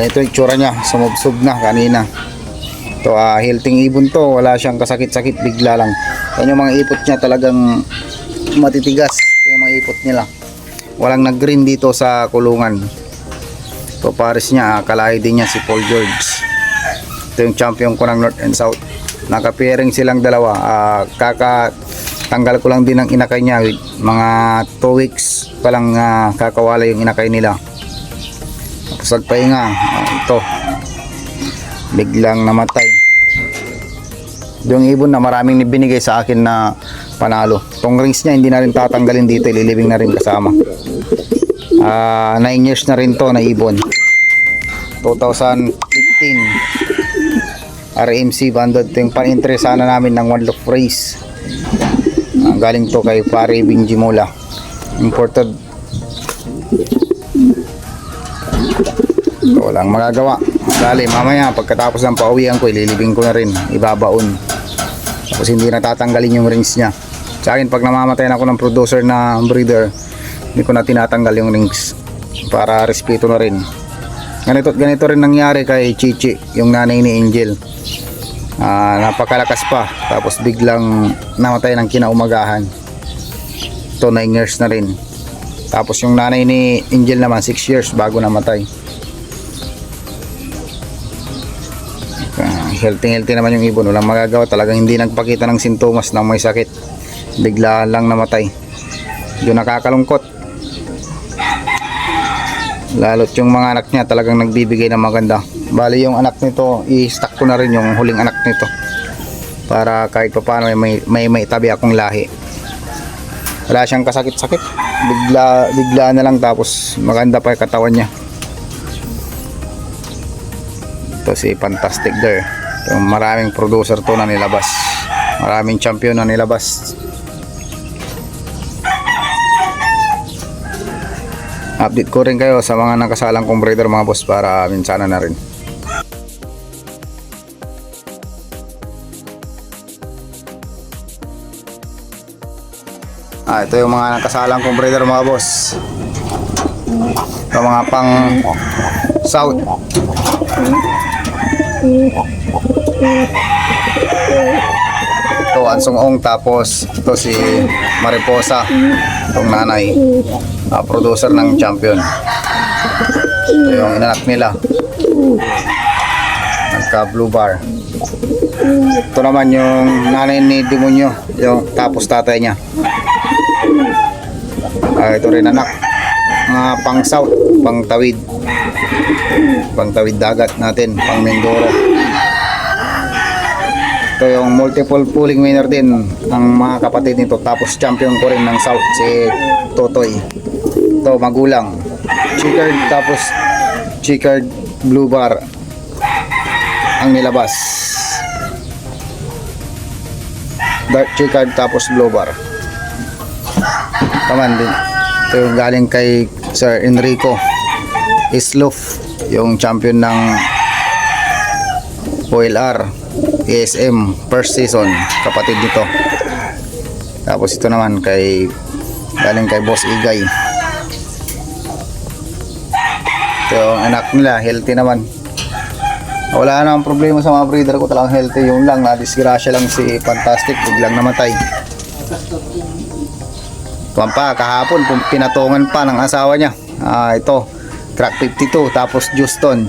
Ganito yung itsura niya, sumubsob na kanina. Ito, healthy ibon to, wala siyang kasakit-sakit, bigla lang. Yan yung mga ipot niya, talagang matitigas. Ito yung mga ipot nila. Walang nag-green dito sa kulungan. Ito pares niya, kalahi din niya si Paul George. Ito yung champion ko ng North and South. Naka-pairing silang dalawa. Kakatanggal ko lang din ang inakay niya. Mga 2 weeks pa lang kakawala yung inakay nila. Tapos nagpahinga. Ito, biglang namatay. Yung ibon na maraming binigay sa akin na panalo. Tong rings niya hindi na rin tatanggalin dito, ililibing na rin kasama. 9 years na rin to na ibon. 2015 RMC banded. Ito yung pan-interesa na namin ng one look race. Galing to kay Pare Benji Mola, imported. Walang magagawa. Dali, mamaya pagkatapos ng pauwian ko, ililibing ko na rin, ibabaon. Tapos hindi na tatanggalin yung rings niya. Sa akin, pag namamatay na ako ng producer na breeder, hindi ko na tinatanggal yung rings para respeto na rin. Ganito rin nangyari kay Chichi, yung nanay ni Angel. Napakalakas pa, tapos biglang namatay ng kinaumagahan. Ito, 9 years na rin. Tapos yung nanay ni Angel naman 6 years bago namatay. Healthy naman yung ibon, walang magagawa. Talagang hindi nagpakita ng sintomas ng may sakit, bigla lang namatay. Yun nakakalungkot. Lalo't yung mga anak niya talagang nagbibigay ng maganda. Bali yung anak nito, i-stack ko na rin yung huling anak nito para kahit pa paano may tabi akong lahi. Wala siyang kasakit-sakit, bigla na lang, tapos maganda pa yung katawan niya. Ito si Fantastic there. Yung maraming producer to na nilabas, maraming champion na nilabas. Update ko rin kayo sa mga nakasalang kong breeder mga boss para minsana na rin. Ito yung mga nakasalang kong breeder mga boss. Ito mga pang South. Ito Ansong Ong, tapos ito si Mariposa, itong nanay, producer ng champion. Ito yung inanak nila, nagka blue bar. Ito naman yung nanay ni Demonyo, yung tapos tatay niya. Ito rin anak, mga pang South, pang tawid dagat natin, pang Mindoro. Ito yung multiple pulling winner din ng mga kapatid nito, tapos champion ko rin ng South, si Totoy. Ito magulang, checkered, tapos checkered blue bar ang nilabas. Dark checkered tapos blue bar. Taman din. Ito yung galing kay Sir Enrico Isloof, yung champion ng OLR ASM first season, kapatid nito. Tapos ito naman galing kay Boss Igay. Ito yung anak nila, healthy naman. Wala namang problema sa mga breeder ko, talagang healthy. Yung lang, nadisgrasya lang si Fantastic, biglang namatay. Tuwan pa, kahapon pinatungan pa ng asawa niya. Ito, Crack 52, tapos Houston.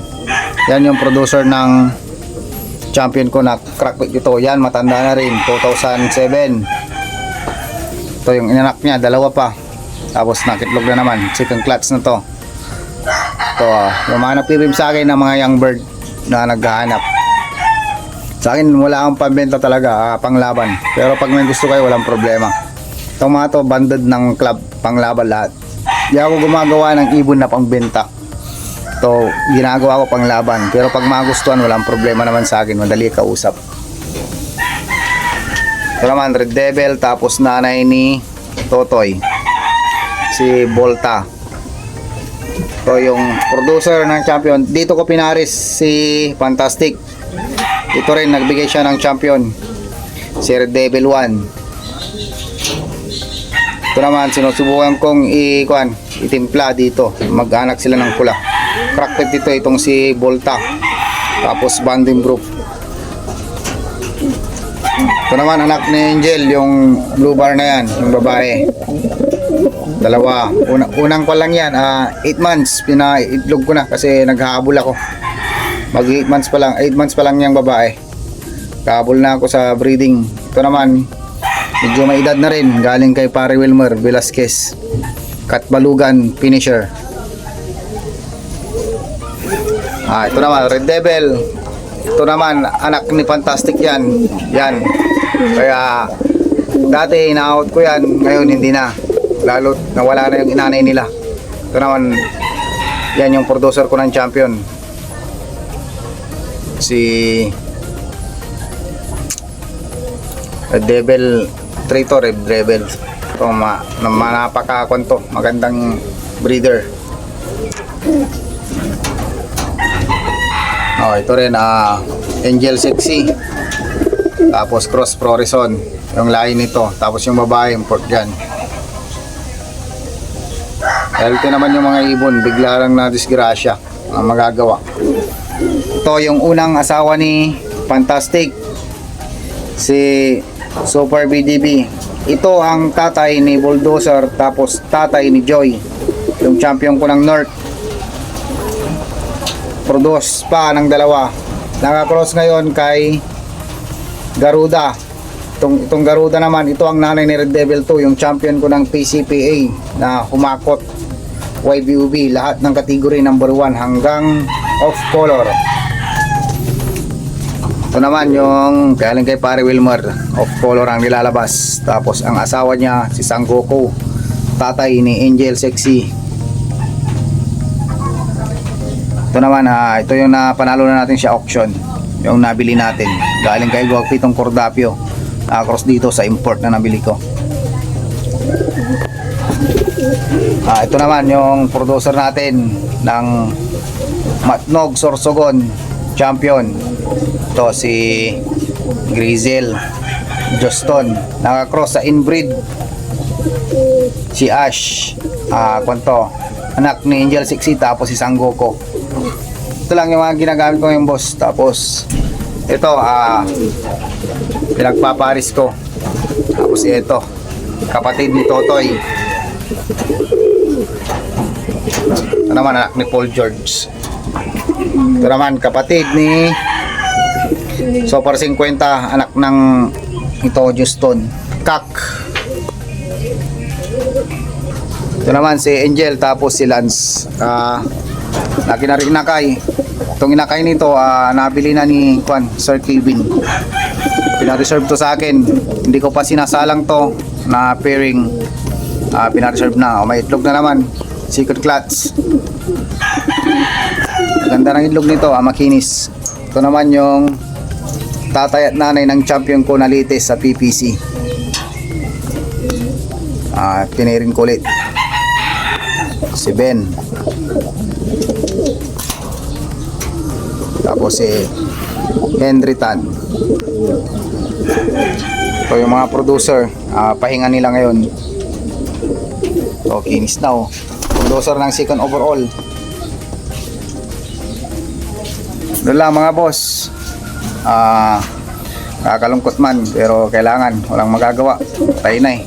Yan yung producer ng champion ko na Crack 52. Yan, matanda na rin, 2007. Ito yung inanak niya, dalawa pa. Tapos nakitlog na naman, second clutch na to. Ito, yung mga nagpipim sa akin ng mga young bird na naghahanap. Sa akin, wala akong pambenta talaga, panglaban. Pero pag may gusto kayo, walang problema. Itong mga to, banded ng club, panglaban lahat. Di ako gumagawa ng ibon na pangbenta. Ito, ginagawa ko panglaban. Pero pag magustuhan, walang problema naman sa akin, madali kausap. Ito naman, Red Devil, tapos nanay ni Totoy, si Volta. Ito yung producer ng champion. Dito ko pinaris si Fantastic. Ito rin, nagbigay siya ng champion, si Red Devil 1. Ito naman, sinusubukan kong itimpla dito. Mag-anak sila ng pula. crack 52 itong si Volta. Tapos Vandenbroek. Ito naman anak ni Angel, yung blue bar na yan, yung babae. Dalawa. Unang pa lang yan, 8 months. Pinaitlog ko na kasi naghahabol ako. Mag 8 months pa lang. 8 months pa lang yung babae. Kahabol na ako sa breeding. Ito naman, medyo may edad na rin. Galing kay Pare Wilmer Velasquez. Katbalugan finisher. Ito naman, Red Devil. Ito naman, anak ni Fantastic yan. Yan. Kaya, dati ina-out ko yan. Ngayon, hindi na. Lalo, nawala na yung inanay nila. Ito naman, yan yung producer ko ng champion. Si Red Devil Traitor, Red Devil. Ito, napaka-kwanto. Magandang breeder. Ito rin, Angel Sexy. Tapos Cross Florison. Yung line nito. Tapos yung babae, import dyan. Healthy naman yung mga ibon. Bigla lang na disgrasya ang magagawa. Ito yung unang asawa ni Fantastic, si Super BDB. Ito ang tatay ni Bulldozer, tapos tatay ni Joy, yung champion ko ng North. Produce pa ng dalawa. Nakakross ngayon kay Garuda. Itong Garuda naman, ito ang nanay ni Red Devil 2, yung champion ko ng PCPA na humakot YBUB, lahat ng category number 1 hanggang off color. Ito naman yung galing kay Pare Wilmer, off color ang nilalabas. Tapos ang asawa niya si Sangoku, tatay ni Angel Sexy. Ito naman, ito yung napanalo na natin sa auction, yung nabili natin galing kay Gwagpi, itong Cordapio. Cross dito sa import na nabili ko. Ito naman yung producer natin ng Matnog Sorsogon champion. Ito si Grizel Juston, nakakross sa inbreed si Ash, kwanto, anak ni Angel Sexy, tapos si Sangoku. Ito lang yung mga ginagamit ko yung boss. Tapos ito, pinagpaparis ko. Tapos ito, kapatid ni Totoy. Ito naman anak ni Paul George. Ito naman kapatid ni Super 50, anak ng ito Juston Kak. Ito naman si Angel, tapos si Lance. Lagi na rin inakay. Itong inakay nito, nabili na ni Sir Kevin. Pinareserve to sa akin. Hindi ko pa sinasalang to na pairing. Pinareserve na. May itlog na naman. Secret clutch. Ganda ng itlog nito, makinis. Ito naman yung tatay at nanay ng champion ko na latest sa PPC. Pinirin ko ulit. Si Ben. Tapos si Henry Tan. Ito yung mga producer, pahinga nila ngayon. Kinis na producer ng second overall. Doon lang mga boss. Kakalungkot man, pero kailangan, walang magagawa. Tayo na eh.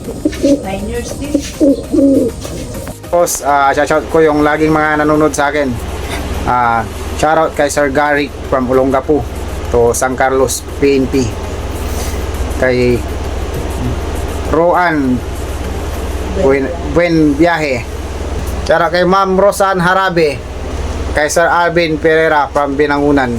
Boss, shoutout ko yung laging mga nanonood sa akin. Shoutout kay Sir Gary from Olongapo to San Carlos PNP, kay Roan Buen Biyahe, shoutout kay Ma'am Rosan Harabe, kay Sir Alvin Pereira from Binangunan,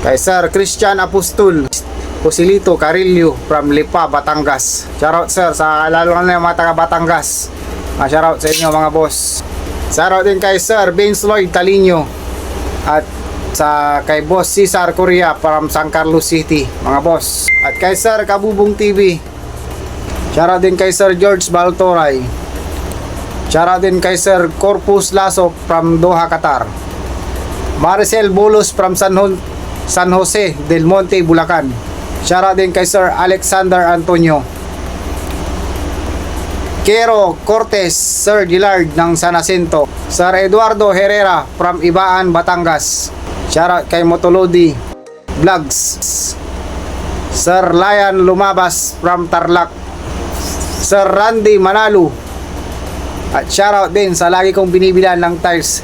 kay Sir Christian Apostol Joselito Carillo from Lipa, Batangas. Shoutout sir, sa lalo na yung mga taga Batangas. Shoutout sa inyo mga boss. Shoutout din kay Sir Vince Lloyd Talino at sa kay Boss Cesar Correa from San Carlos City mga boss. At kay Sir Kabubong TV. Shoutout din kay Sir George Baltoray. Shoutout din kay Sir Corpus Lasso from Doha, Qatar. Maricel Bolos from San Jose del Monte, Bulacan. Shoutout din kay Sir Alexander Antonio. Kero Cortez, Sir Gillard ng San Jacinto, Sir Eduardo Herrera from Ibaan, Batangas. Shoutout kay Motolodi Vlogs, Sir Lion Lumabas from Tarlac, Sir Randy Manalu, at shoutout din sa lagi kong binibilan ng tiles,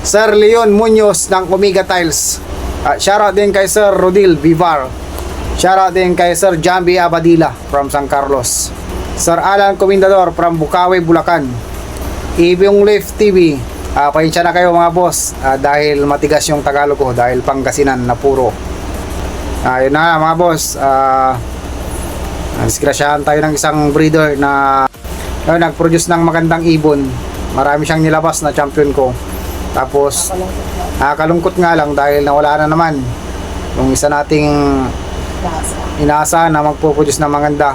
Sir Leon Munoz ng Omega Tiles, at shoutout din kay Sir Rodil Vivar, shoutout din kay Sir Jambi Abadila from San Carlos, Sir Alan Comendador from Bukawi, Bulacan, Ibong Leaf TV. Pahinsya na kayo mga boss, dahil matigas yung Tagalog ko, dahil Pangasinan na puro. Yun na mga boss, disgrasyahan tayo ng isang breeder na nag-produce ng magandang ibon. Marami siyang nilabas na champion ko. Tapos kalungkot nga lang dahil nawala na naman yung isa nating inaasahan na magpo-produce ng maganda.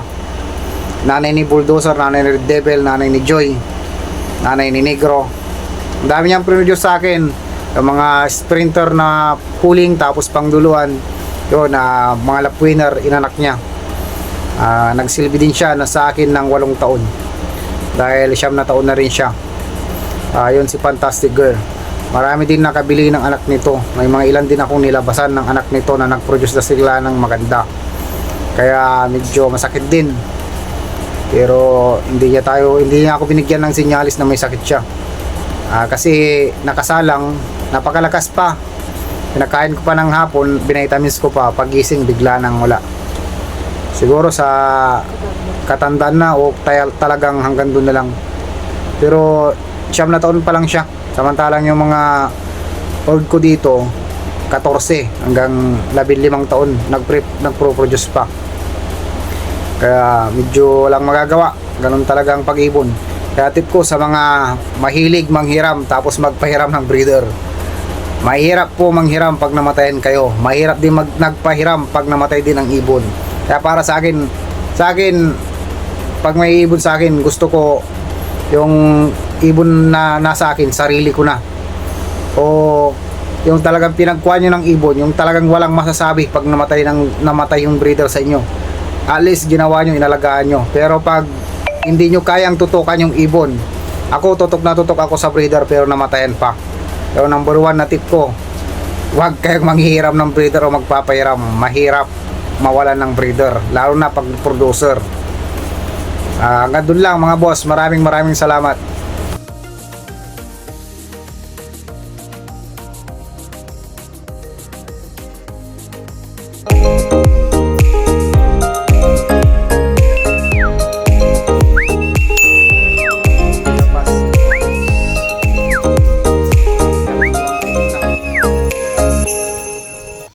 Nanay ni Bulldozer, nanay ni Red Devil, nanay ni Joy, nanay ni Negro. Ang dami niyang produce sa akin, yung mga sprinter na pooling tapos pangduluan. Yun, mga lap winner inanak niya. Nagsilbi din siya na sa akin ng 8 taon dahil 9 na taon na rin siya. Yun si Fantastic Girl. Marami din nakabili ng anak nito. May mga ilan din akong nilabasan ng anak nito na nag-produce na sila ng maganda. Kaya medyo masakit din. Pero hindi niya ako binigyan ng sinyalis na may sakit siya. Kasi nakasalang, napakalakas pa. Pinakain ko pa ng hapon, binavitamins ko pa, pagising bigla nang wala. Siguro sa katandaan na o talagang hanggang doon na lang. Pero 9 na taon pa lang siya. Samantalang yung mga old ko dito 14 hanggang 15 taon nagpro-produce pa. Kaya medyo walang magagawa. Ganun talagang pag-ibon. Kaya tip ko sa mga mahilig manghiram tapos magpahiram ng breeder. Mahirap po manghiram pag namatayan kayo. Mahirap din nagpahiram pag namatay din ang ibon. Kaya para sa akin pag may ibon sa akin, gusto ko yung ibon na nasa akin, sarili ko na. O yung talagang pinagkuha nyo ng ibon, yung talagang walang masasabi pag namatay yung breeder sa inyo. At least ginawa nyo, inalagaan nyo. Pero pag hindi nyo kayang tutukan yung ibon, ako tutok ako sa breeder pero namatayan pa. Pero number 1 na tip ko, huwag kayong manghihiram ng breeder o magpapahiram. Mahirap mawalan ng breeder, lalo na pag producer. Hanggang doon lang mga boss. Maraming salamat.